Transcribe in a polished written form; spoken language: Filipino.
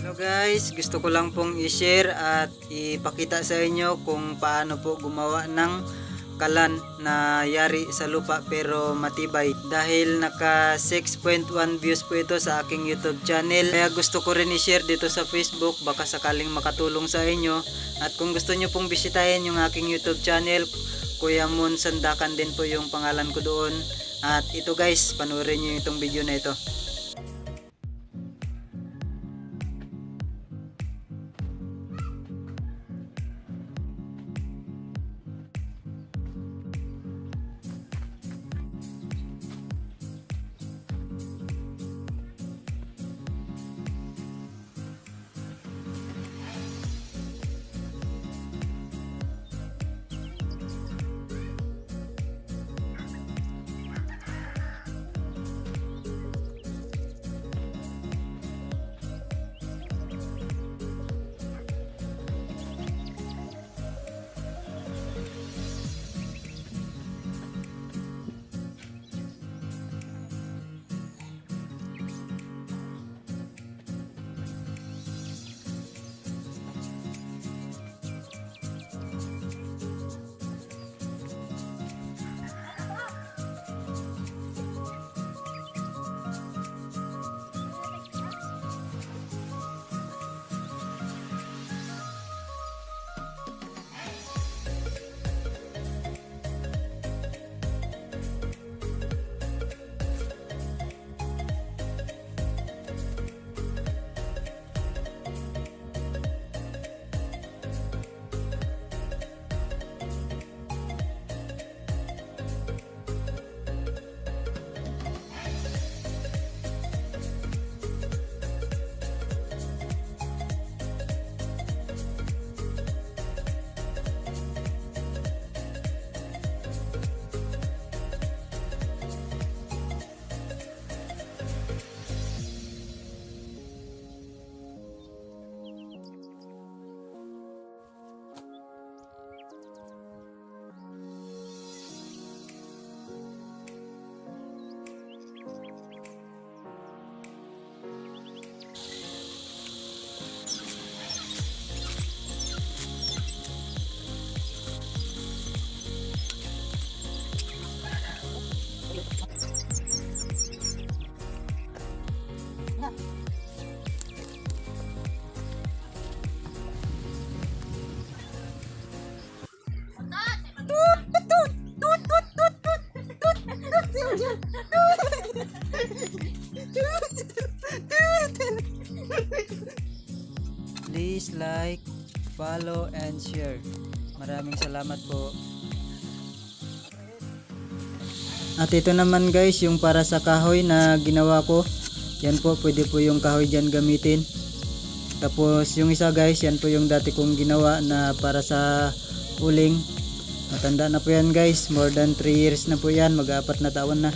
So guys, gusto ko lang pong i-share at ipakita sa inyo kung paano po gumawa ng kalan na yari sa lupa pero matibay. Dahil naka 6.1 views po ito sa aking YouTube channel, kaya gusto ko rin i-share dito sa Facebook, baka sakaling makatulong sa inyo. At kung gusto nyo pong bisitahin yung aking YouTube channel, Heron Sandacan din po yung pangalan ko doon. At ito guys, panoorin nyo itong video na ito. Please like, follow, and share. Maraming salamat po. At ito naman guys, yung para sa kahoy na ginawa ko. Yan po, pwede po yung kahoy dyan gamitin. Tapos yung isa guys, yan po yung dati kong ginawa na para sa uling. Matanda na po yan guys, more than 3 years na po yan, mag-4 na taon na.